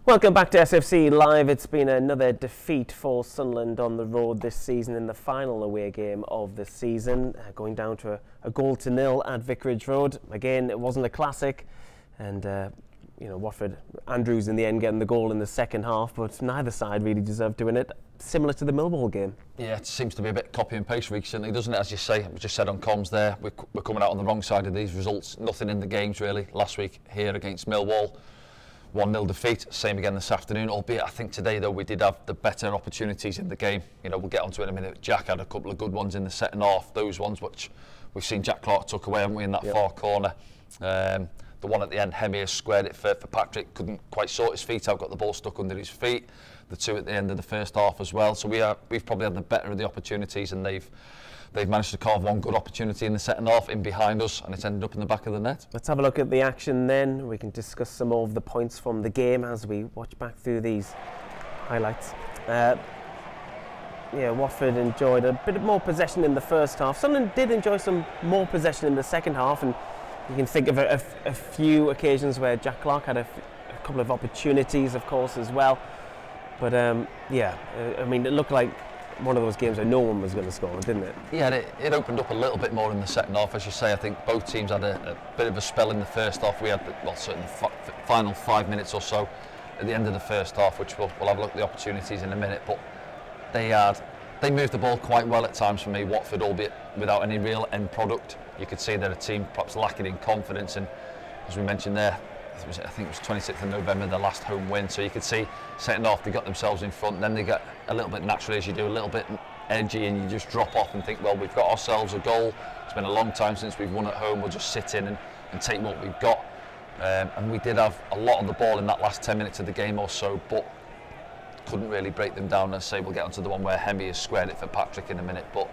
Welcome back to SFC Live. It's been another defeat for Sunderland on the road this season in the final away game of the season, going down to a 0-0 at Vicarage Road. Again, it wasn't a classic, and Watford, Andrews in the end getting the goal in the second half, but neither side really deserved to win it. Similar to the Millwall game. Yeah, it seems to be a bit copy and paste recently, doesn't it? As you say, it was just said on comms there, we're coming out on the wrong side of these results. Nothing in the games really. Last week here against Millwall, 1-0 defeat, same again this afternoon, albeit I think today though we did have the better opportunities in the game. We'll get onto it in a minute. Jack had a couple of good ones in the second half, those ones which we've seen Jack Clark took away, haven't we, in that far corner. The one at the end, Hemir squared it for Patrick, couldn't quite sort his feet out, got the ball stuck under his feet. The two at the end of the first half as well, so we've probably had the better of the opportunities, and they've managed to carve one good opportunity in the second half in behind us, and it's ended up in the back of the net. Let's have a look at the action then. We can discuss some of the points from the game as we watch back through these highlights. Watford enjoyed a bit more possession in the first half. Sunderland did enjoy some more possession in the second half, and you can think of a few occasions where Jack Clark had a couple of opportunities, of course, as well. But I mean, it looked like one of those games where no one was going to score, didn't it? Yeah, it opened up a little bit more in the second half. As you say, I think both teams had a bit of a spell in the first half. We had, certainly the final 5 minutes or so at the end of the first half, which we'll have a look at the opportunities in a minute. But they moved the ball quite well at times for me, Watford, albeit without any real end product. You could see they're a team perhaps lacking in confidence, and as we mentioned there, I think it was 26th of November, their last home win, so you could see setting off, they got themselves in front, then they get a little bit naturally, as you do, a little bit edgy, and you just drop off and think, well, we've got ourselves a goal, it's been a long time since we've won at home, we'll just sit in and take what we've got. And we did have a lot of the ball in that last 10 minutes of the game or so, but couldn't really break them down. And say we'll get onto the one where Hemir has squared it for Patrick in a minute. But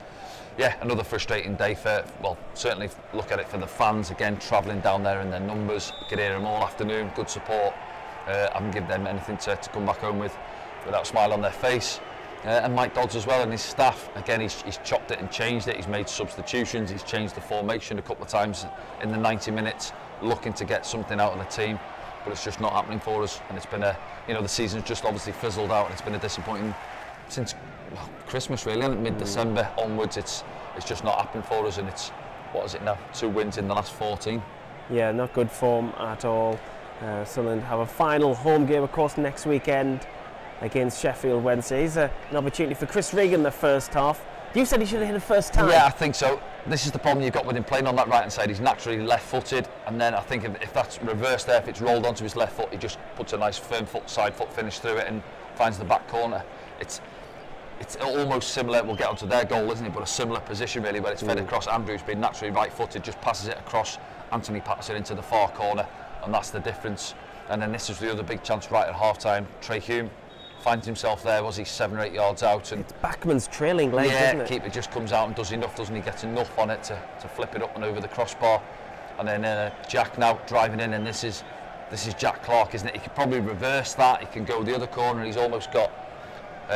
yeah, another frustrating day for, well, certainly look at it for the fans, again, travelling down there in their numbers. You could hear them all afternoon, good support. I haven't given them anything to come back home with without a smile on their face. And Mike Dodds as well, and his staff, again, he's chopped it and changed it. He's made substitutions, he's changed the formation a couple of times in the 90 minutes, looking to get something out of the team, but it's just not happening for us. And it's been the season's just obviously fizzled out, and it's been a disappointing since Christmas really, and mid-December onwards. It's just not happened for us, and it's, what is it now, 2 wins in the last 14. Yeah, not good form at all. Sunderland have a final home game, of course, next weekend against Sheffield Wednesday. It's an opportunity for Chris Regan the first half. You said he should have hit it first time. Yeah, I think so. This is the problem you've got with him playing on that right hand side. He's naturally left-footed, and then I think if that's reversed there, if it's rolled onto his left foot, he just puts a nice firm side foot finish through it and finds the back corner. It's almost similar. We'll get onto their goal, isn't it? But a similar position really, where it's fed across. Andrews, being naturally right-footed, just passes it across. Anthony Patterson into the far corner, and that's the difference. And then this is the other big chance right at half-time. Trey Hume finds himself there, was he 7 or 8 yards out, and it's Backman's trailing leg, isn't it? Keeper just comes out and does enough, doesn't he? Gets enough on it to flip it up and over the crossbar. And then Jack now driving in, and this is Jack Clark, isn't it? He could probably reverse that. He can go the other corner. He's almost got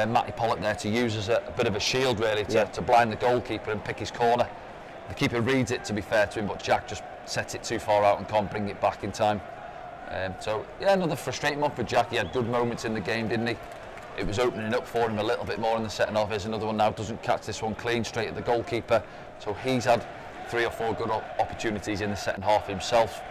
Matty Pollock there to use as a bit of a shield really to blind the goalkeeper and pick his corner. The keeper reads it, to be fair to him, but Jack just sets it too far out and can't bring it back in time. So yeah, another frustrating one for Jack. He had good moments in the game, didn't he? It was opening up for him a little bit more in the second half. Here's another one now, doesn't catch this one clean, straight at the goalkeeper. So he's had 3 or 4 good opportunities in the second half himself.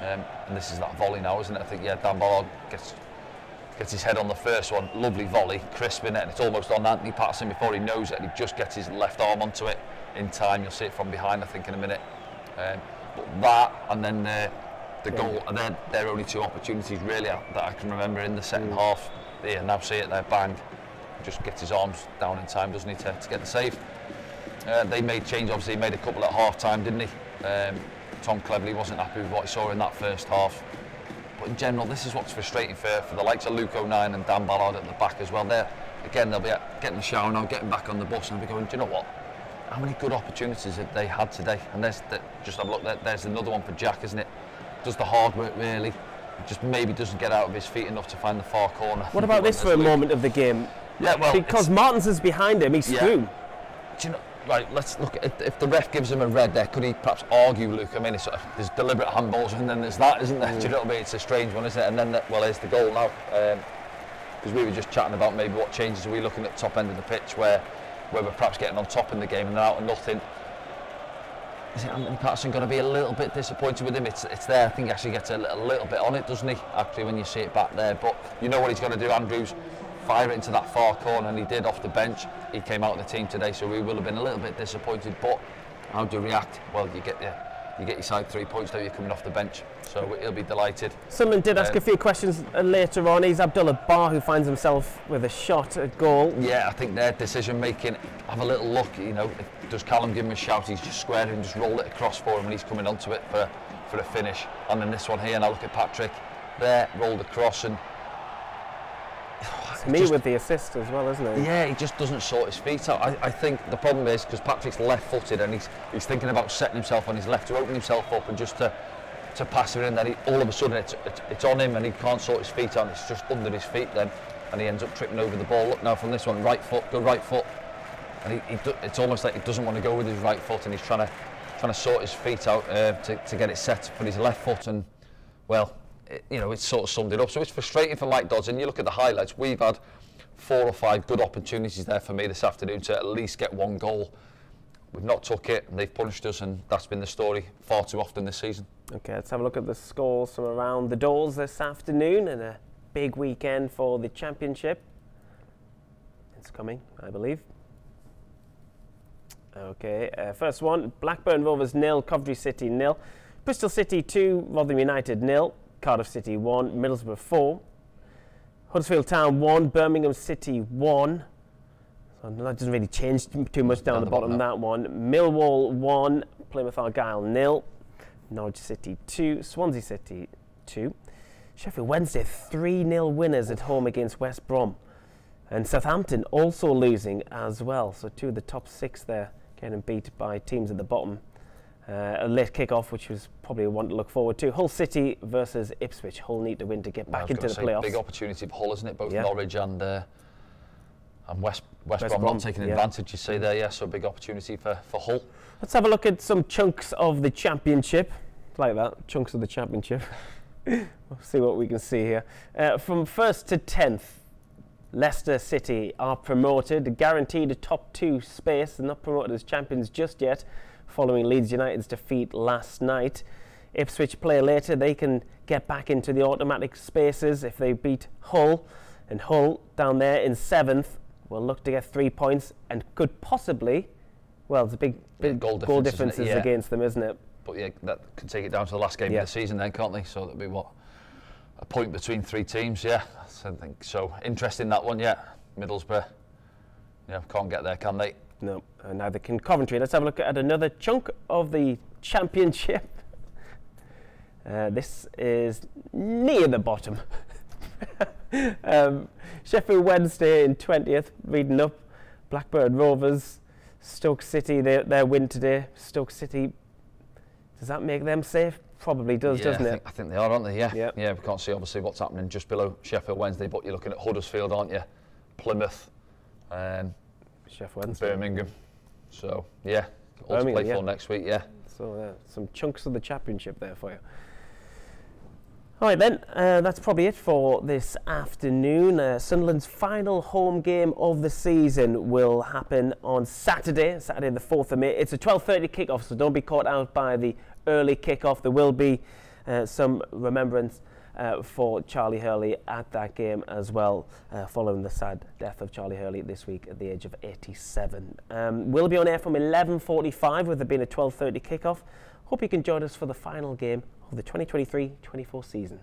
And this is that volley now, isn't it? I think, Dan Ballard gets his head on the first one. Lovely volley, crisp in it, and it's almost on Anthony Patterson before he knows it, and he just gets his left arm onto it in time. You'll see it from behind, I think, in a minute. But that, and then the goal, and they're only 2 opportunities really that I can remember in the second half. There, now see it there, bang. Just gets his arms down in time, doesn't he, to get the save. They made change, obviously, he made a couple at half time, didn't he? Tom Cleverley wasn't happy with what he saw in that first half. But in general, this is what's frustrating for the likes of Luke O'Nien and Dan Ballard at the back as well. They'll be getting the shower now, getting back on the bus, and they'll be going, do you know what? How many good opportunities have they had today? And just have a look, there's another one for Jack, isn't it? Does the hard work really. Just maybe doesn't get out of his feet enough to find the far corner. What about this for a moment of the game? Yeah, well, because Martins is behind him, he's through. Do you know, right, let's look at if the ref gives him a red there, could he perhaps argue, Luke? I mean, there's deliberate handballs and then there's that, isn't there? Do you know what I mean? It's a strange one, isn't it? And then, well, there's the goal now. Because we were just chatting about maybe what changes are we looking at the top end of the pitch where we're perhaps getting on top in the game and they're out of nothing. Is it Anthony Patterson going to be a little bit disappointed with him? It's there. I think he actually gets a little bit on it, doesn't he? Actually, when you see it back there. But you know what he's going to do, Andrews? Fire it into that far corner, and he did off the bench. He came out of the team today, so we will have been a little bit disappointed. But how do you react? Well, you get your side 3 points, though, you're coming off the bench. So he'll be delighted. Sunderland did ask a few questions later on. He's Abdullah Bar, who finds himself with a shot at goal. Yeah, I think their decision making, have a little look, you know, does Callum give him a shout? He's just squared and just rolled it across for him and he's coming onto it for a finish. And then this one here, and I look at Patrick there, rolled across, and it's me with the assist as well, isn't it? Yeah, he just doesn't sort his feet out. I think the problem is because Patrick's left-footed and he's thinking about setting himself on his left to open himself up and just to pass it in. Then all of a sudden it's on him and he can't sort his feet out. It's just under his feet then, and he ends up tripping over the ball. Look now from this one, right foot, good right foot, and it's almost like he doesn't want to go with his right foot and he's trying to sort his feet out to get it set for his left foot, and well. You know, it's sort of summed it up. So it's frustrating for Mike Dodson. You look at the highlights, we've had 4 or 5 good opportunities there for me this afternoon to at least get 1 goal. We've not took it, and they've punished us, and that's been the story far too often this season. Okay, let's have a look at the scores from around the doors this afternoon, and a big weekend for the Championship. It's coming, I believe. Okay, first one, Blackburn Rovers 0, Coventry City 0, Bristol City 2, Rotherham United 0, Cardiff City 1, Middlesbrough 4, Huddersfield Town 1, Birmingham City 1. So that doesn't really change too much down the bottom of that one. Millwall 1, Plymouth Argyle 0, Norwich City 2, Swansea City 2. Sheffield Wednesday 3-0 winners at home against West Brom. And Southampton also losing as well. So 2 of the top 6 there getting beat by teams at the bottom. A late kick-off, which was probably one to look forward to. Hull City versus Ipswich. Hull need to win to get back into the playoffs. Big opportunity for Hull, isn't it? Both Norwich and West Brom not taking advantage, you say there, yeah. So big opportunity for Hull. Let's have a look at some chunks of the Championship. Like that, chunks of the Championship. We'll see what we can see here. From 1st to 10th, Leicester City are promoted, guaranteed a top 2 space. They're not promoted as champions just yet, following Leeds United's defeat last night. Ipswich play later. They can get back into the automatic spaces if they beat Hull. And Hull, down there in 7th, will look to get 3 points and could possibly, well, it's a big goal differences against them, isn't it? But yeah, that could take it down to the last game of the season then, can't they? So that'd be what? A point between 3 teams, yeah. I think so. Interesting that one, yeah. Middlesbrough, yeah, can't get there, can they? No, neither can Coventry. Let's have a look at another chunk of the Championship. This is near the bottom. Sheffield Wednesday in 20th, reading up. Blackburn Rovers, Stoke City, their win today. Stoke City, does that make them safe? Probably does, doesn't it? I think they are, aren't they? Yeah. Yeah, we can't see obviously what's happening just below Sheffield Wednesday, but you're looking at Huddersfield, aren't you? Plymouth, Sheffield Wednesday. Birmingham. So, yeah, all to play for next week, yeah. So, some chunks of the Championship there for you. All right then, that's probably it for this afternoon. Sunderland's final home game of the season will happen on Saturday the 4th of May. It's a 12:30 kick-off, so don't be caught out by the early kick-off. There will be some remembrance for Charlie Hurley at that game as well, following the sad death of Charlie Hurley this week at the age of 87. We'll be on air from 11:45 with there being a 12:30 kick-off. Hope you can join us for the final game of the 2023-24 season.